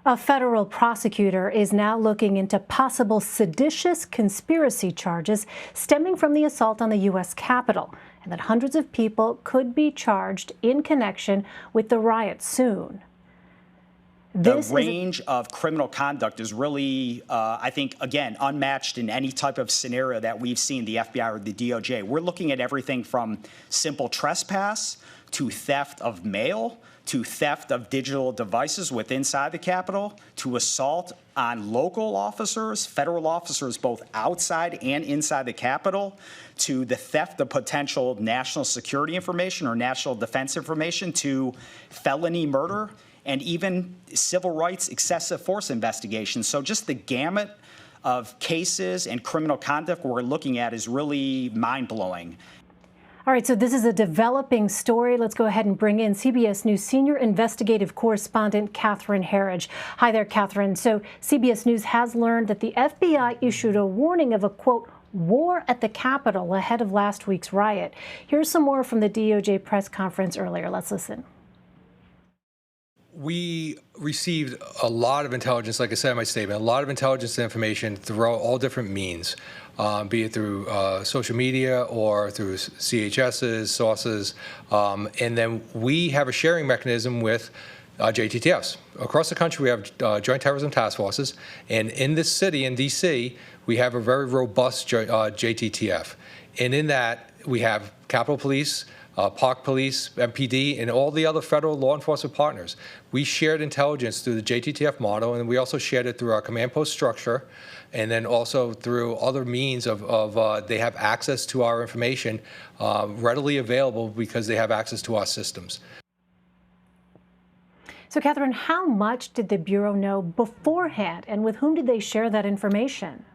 A federal prosecutor is now looking into possible seditious conspiracy charges stemming from the assault on the U.S. Capitol, and that hundreds of people could be charged in connection with the riot soon. The range of criminal conduct is really, I think, again, unmatched in any type of scenario that we've seen, the FBI or the DOJ. We're looking at everything from simple trespass to theft of mail, to theft of digital devices inside the Capitol, to assault on local officers, federal officers both outside and inside the Capitol, to the theft of potential national security information or national defense information, to felony murder, and even civil rights excessive force investigations. So just the gamut of cases and criminal conduct we're looking at is really mind-blowing. All right, so this is a developing story. Let's go ahead and bring in CBS News senior investigative correspondent Catherine Herridge. Hi there, Catherine. So CBS News has learned that the FBI issued a warning of a, quote, war at the Capitol ahead of last week's riot. Here's some more from the DOJ press conference earlier. Let's listen. We received a lot of intelligence, like I said in my statement, a lot of intelligence and information through all different means, be it through social media or through CHS's sources. And then we have a sharing mechanism with JTTFs. Across the country, we have Joint Terrorism Task Forces. And in this city, in D.C., we have a very robust JTTF. And in that, we have Capitol Police, Park Police, MPD, and all the other federal law enforcement partners. We shared intelligence through the JTTF model, and we also shared it through our command post structure, and then also through other means of they have access to our information readily available because they have access to our systems. So, Catherine, how much did the Bureau know beforehand, and with whom did they share that information?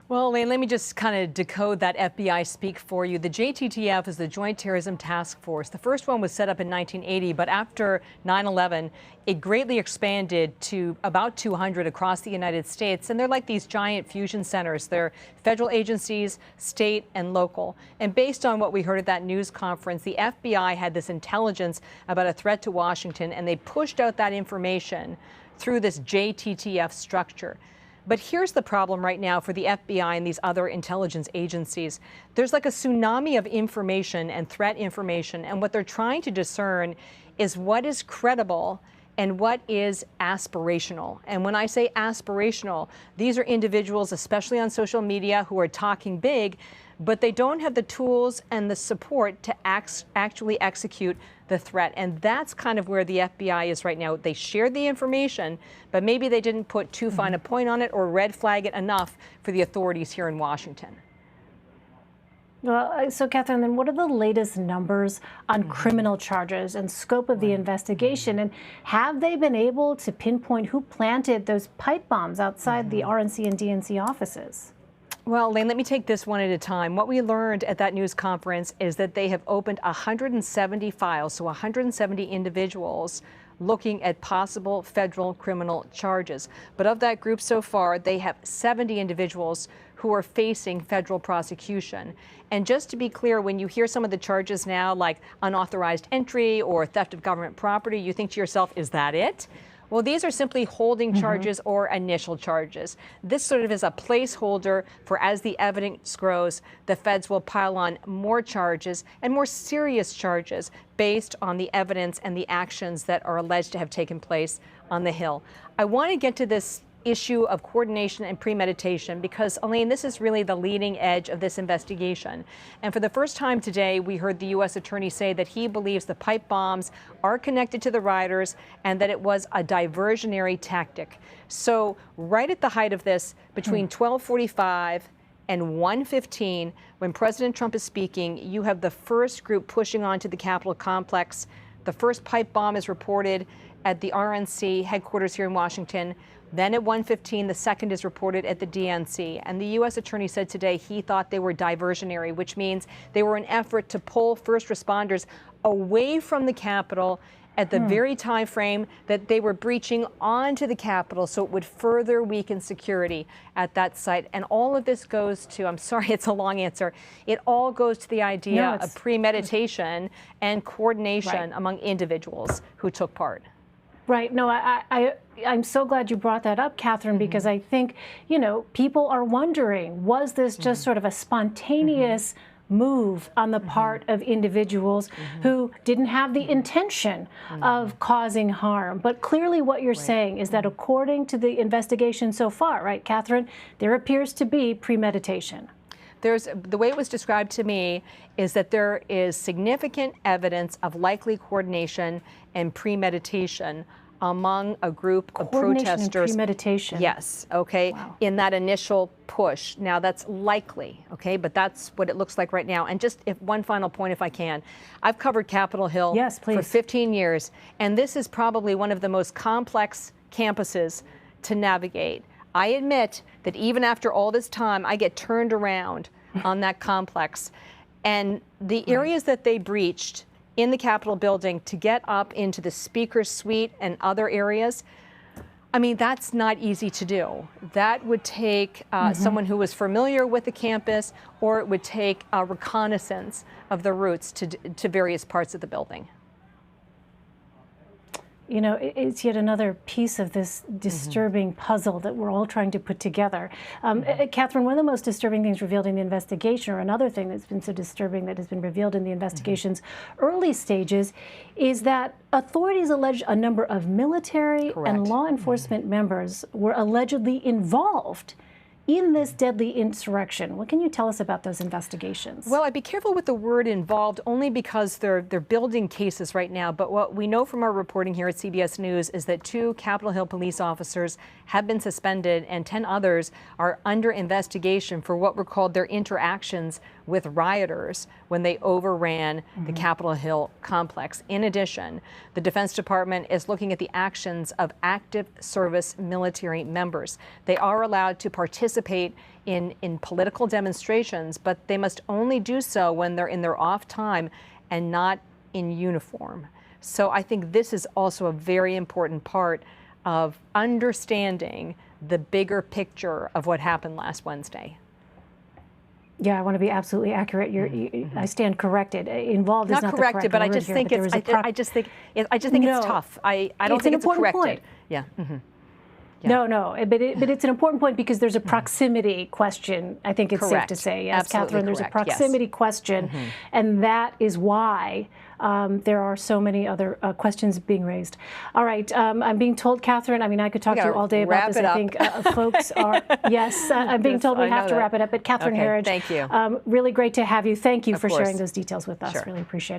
Well, Elaine, let me just kind of decode that FBI speak for you. The JTTF is the Joint Terrorism Task Force. The first one was set up in 1980, but after 9/11, it greatly expanded to about 200 across the United States. And they're like these giant fusion centers. They're federal agencies, state and local. And based on what we heard at that news conference, the FBI had this intelligence about a threat to Washington, and they pushed out that information through this JTTF structure. But here's the problem right now for the FBI and these other intelligence agencies. There's like a tsunami of information and threat information, and what they're trying to discern is what is credible and what is aspirational. And when I say aspirational, these are individuals, especially on social media, who are talking big, but they don't have the tools and the support to actually execute the threat. And that's kind of where the FBI is right now. They shared the information, but maybe they didn't put too fine a point on it or red flag it enough for the authorities here in Washington. Well, so Catherine, then what are the latest numbers on criminal charges and scope of the investigation? And have they been able to pinpoint who planted those pipe bombs outside the RNC and DNC offices? Well, Elaine, let me take this one at a time. What we learned at that news conference is that they have opened 170 files, so 170 individuals looking at possible federal criminal charges. But of that group so far, they have 70 individuals who are facing federal prosecution. And just to be clear, when you hear some of the charges now, like unauthorized entry or theft of government property, you think to yourself, is that it? Well, these are simply holding charges or initial charges. This sort of is a placeholder for, as the evidence grows, the feds will pile on more charges and more serious charges based on the evidence and the actions that are alleged to have taken place on the Hill. I want to get to this issue of coordination and premeditation because, Elaine, this is really the leading edge of this investigation. And for the first time today, we heard the U.S. attorney say that he believes the pipe bombs are connected to the rioters and that it was a diversionary tactic. So right at the height of this, between 12:45 and 1:15, when President Trump is speaking, you have the first group pushing onto the Capitol complex. The first pipe bomb is reported at the RNC headquarters here in Washington. Then at 1:15, the second is reported at the DNC. And the U.S. attorney said today he thought they were diversionary, which means they were an effort to pull first responders away from the Capitol at the very time frame that they were breaching onto the Capitol, so it would further weaken security at that site. And all of this goes to, I'm sorry, it's a long answer, it all goes to the idea of premeditation and coordination among individuals who took part. Right. No, I'm so glad you brought that up, Catherine, because I think, you know, people are wondering, was this just sort of a spontaneous move on the part of individuals who didn't have the intention of causing harm? But clearly what you're saying is that according to the investigation so far, right, Catherine, there appears to be premeditation. The way it was described to me is that there is significant evidence of likely coordination and premeditation among a group of protesters. And premeditation. Yes, okay, in that initial push. Now that's likely, okay, but that's what it looks like right now. And just one final point, if I can. I've covered Capitol Hill for 15 years, and this is probably one of the most complex campuses to navigate. I admit that even after all this time, I get turned around on that complex. And the areas that they breached in the Capitol building to get up into the Speaker's suite and other areas, I mean, that's not easy to do. That would take someone who was familiar with the campus, or it would take a reconnaissance of the routes to various parts of the building. You know, it's yet another piece of this disturbing puzzle that we're all trying to put together. Catherine, one of the most disturbing things revealed in the investigation, or another thing that's been so disturbing that has been revealed in the investigation's early stages, is that authorities allege a number of military and law enforcement members were allegedly involved in this deadly insurrection. What can you tell us about those investigations? Well, I'd be careful with the word involved, only because they're building cases right now. But what we know from our reporting here at CBS News is that 2 Capitol Hill police officers have been suspended, and 10 others are under investigation for what were called their interactions with rioters when they overran the Capitol Hill complex. In addition, the Defense Department is looking at the actions of active service military members. They are allowed to participate in political demonstrations, but they must only do so when they're in their off time and not in uniform. So I think this is also a very important part of understanding the bigger picture of what happened last Wednesday. Yeah, I want to be absolutely accurate. I stand corrected. Involved is not corrected, the correct but I just word think here, I just think it's tough. I don't think it's an important corrected. point. Yeah. No, but it's an important point because there's a proximity question. I think it's safe to say, yes, Absolutely Catherine. There's a correct. proximity question, and that is why there are so many other questions being raised. All right, I'm being told, Catherine. I mean, I could talk to you all day about this. I think folks are. Yes, I'm being told we have to wrap it up. But Catherine Herridge, thank you. Really great to have you. Thank you for sharing those details with us. Really appreciate it.